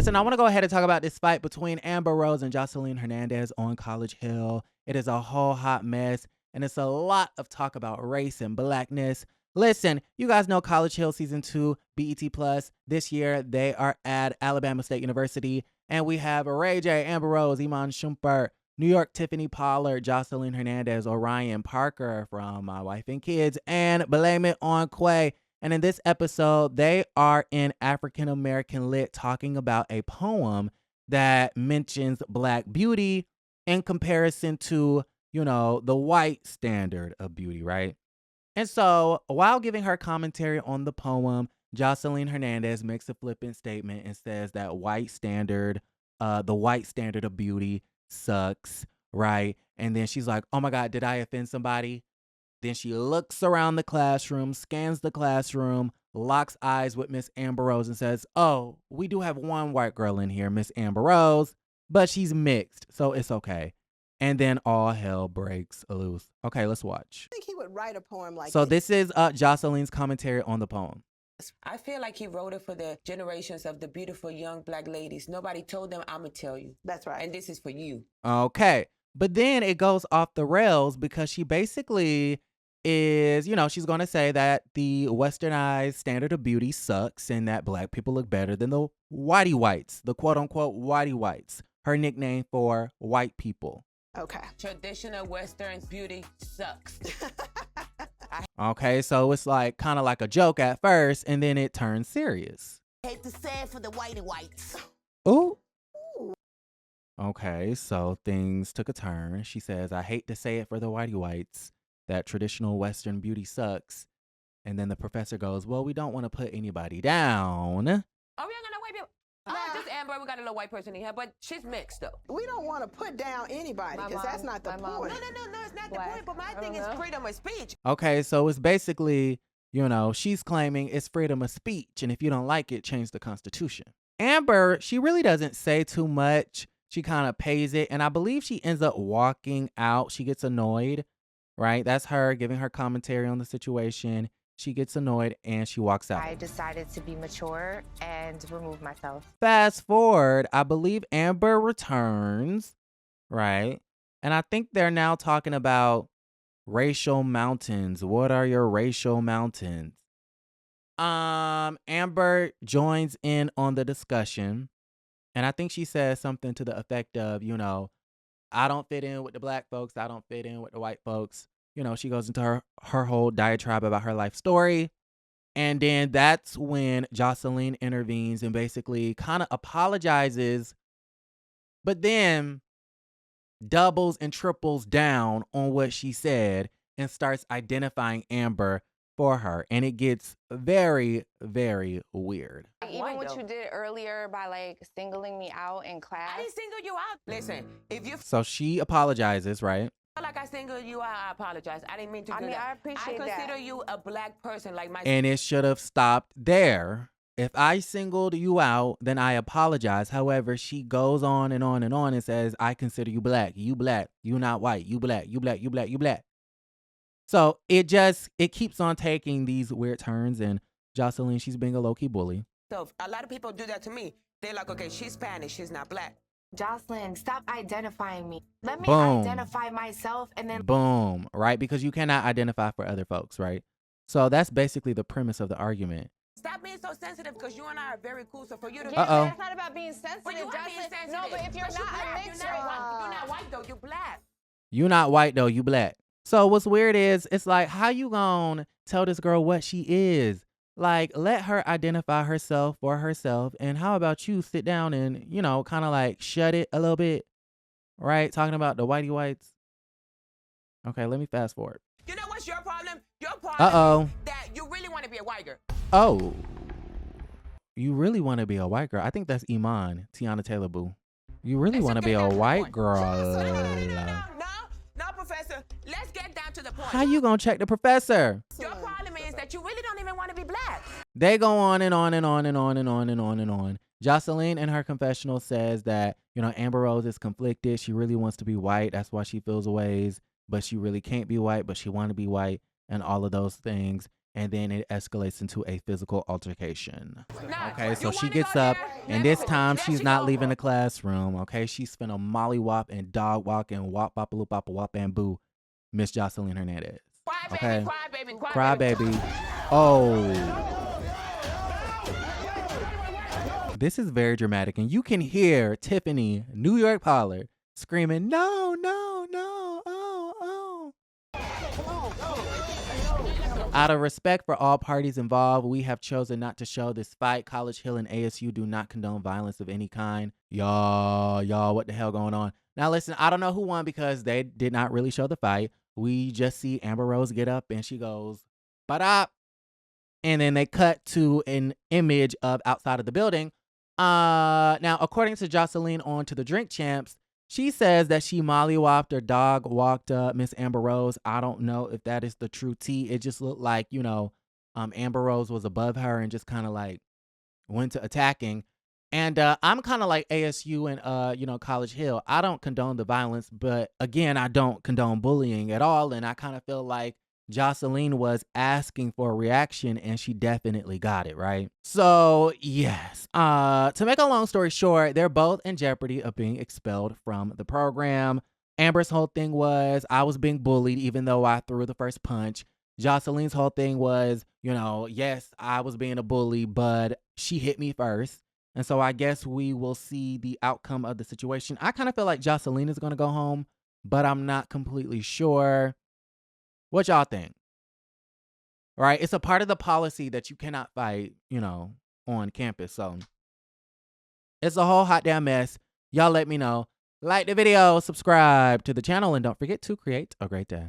Listen, I want to go ahead and talk about this fight between Amber Rose and Joseline Hernandez on College Hill. It is a whole hot mess, and it's a lot of talk about race and blackness. Listen, you guys know College Hill Season 2, BET Plus. This year, they are at Alabama State University, and we have Ray J, Amber Rose, Iman Shumpert, New York Tiffany Pollard, Joseline Hernandez, Orion Parker from My Wife and Kids, and Blame It on Quay. And in this episode, they are in African American Lit talking about a poem that mentions Black beauty in comparison to, you know, the white standard of beauty, right? And so while giving her commentary on the poem, Joseline Hernandez makes a flippant statement and says that the white standard of beauty sucks, right? And then she's like, oh my God, did I offend somebody? Then she looks around the classroom, scans the classroom, locks eyes with Miss Amber Rose and says, oh, we do have one white girl in here, Miss Amber Rose, but she's mixed, so it's okay. And then all hell breaks loose. Okay, let's watch. I think he would write a poem like So this is Joseline's commentary on the poem. I feel like he wrote it for the generations of the beautiful young Black ladies. Nobody told them, I'm going to tell you. That's right. And this is for you. Okay. But then it goes off the rails because she basically is, you know, she's going to say that the westernized standard of beauty sucks and that Black people look better than the whitey whites, the quote unquote whitey whites, her nickname for white people. Okay. Traditional Western beauty sucks. Okay, so it's like kind of like a joke at first and then it turns serious. Hate to say it for the whitey whites. Ooh. Okay, so things took a turn. She says, I hate to say it for the whitey whites, that traditional Western beauty sucks. And then the professor goes, well, we don't want to put anybody down. Oh, we ain't got no white people. Just Amber, we got a little white person in here, but she's mixed though. We don't want to put down anybody because that's not the point. No, it's not the point, but my thing is freedom of speech. Okay, so it's basically, you know, she's claiming it's freedom of speech. And if you don't like it, change the Constitution. Amber, she really doesn't say too much. She kind of pays it. And I believe she ends up walking out. She gets annoyed, right? That's her giving her commentary on the situation. She gets annoyed and she walks out. I decided to be mature and remove myself. Fast forward, I believe Amber returns, right? And I think they're now talking about racial mountains. What are your racial mountains? Amber joins in on the discussion. And I think she says something to the effect of, you know, I don't fit in with the Black folks. I don't fit in with the white folks. You know, she goes into her whole diatribe about her life story. And then that's when Joseline intervenes and basically kind of apologizes, but then doubles and triples down on what she said and starts identifying Amber for her. And it gets very, very weird. Even what you did earlier by like singling me out in class. I didn't single you out. Listen, if you So she apologizes, right? feel like I singled you out, I apologize. I didn't mean to do that. I appreciate that. I consider you a Black person like myself. And it should have stopped there. If I singled you out, then I apologize. However, she goes on and on and on and says, I consider you Black. You Black. You not white. You Black. You Black. You Black. You Black. So it keeps on taking these weird turns. And Joseline, she's being a low-key bully. So a lot of people do that to me. They're like, okay, she's Spanish. She's not Black. Joseline, stop identifying me. Let me Boom. identify myself and then Boom. Right? Because you cannot identify for other folks, right? So that's basically the premise of the argument. Stop being so sensitive because you and I are very cool. So for you to Yeah, Uh-oh. but it's not about being sensitive. But you are being Joseline. sensitive. No, but if you're But not Black, a mixed you're not white though. You're Black. You not white though, you Black. So what's weird is it's like, how you gonna tell this girl what she is? Like, let her identify herself for herself. And how about you sit down and, you know, kind of like shut it a little bit, right? Talking about the whitey whites. Okay, let me fast forward. You know what's your problem? Your problem is that you really want to be a white girl. Oh, you really want to be a white girl? I think that's Iman, Tiana Taylor Boo. You really want to be a white girl. No, Professor. Let's get down to the point. How you gonna check the professor? Your problem is that you really don't even want to be Black. They go on and on and on and on and on and on and on. Joseline in her confessional says that, you know, Amber Rose is conflicted. She really wants to be white. That's why she feels ways, but she really can't be white, but she want to be white and all of those things. And then it escalates into a physical altercation. Nah, Okay, so you she wanna gets go up. there? And this time she's not leaving the classroom, okay? She's finna mollywop and dog walk and wop bop loop bop wop and boo Miss Joseline Hernandez. Okay? Cry baby. Oh. This is very dramatic, and you can hear Tiffany, New York Pollard, screaming, no, no, no, oh, oh. Out of respect for all parties involved, we have chosen not to show this fight. College Hill and ASU do not condone violence of any kind. Y'all, what the hell going on? Now listen, I don't know who won because they did not really show the fight. We just see Amber Rose get up and she goes, ba-da. And then they cut to an image of outside of the building. Now, according to Joseline on To the Drink Champs, she says that she mollywopped or dog walked Miss Amber Rose. I don't know if that is the true tea. It just looked like, you know, Amber Rose was above her and just kind of like went to attacking. And I'm kind of like ASU and, you know, College Hill. I don't condone the violence, but again, I don't condone bullying at all. And I kind of feel like Joseline was asking for a reaction and she definitely got it, right? So yes, to make a long story short, they're both in jeopardy of being expelled from the program. Amber's whole thing was, I was being bullied even though I threw the first punch. Joseline's whole thing was, you know, yes, I was being a bully, but she hit me first. And so I guess we will see the outcome of the situation. I kind of feel like Joseline is going to go home, but I'm not completely sure. What y'all think? Right? It's a part of the policy that you cannot fight, you know, on campus. So it's a whole hot damn mess. Y'all let me know. Like the video, subscribe to the channel, and don't forget to create a great day.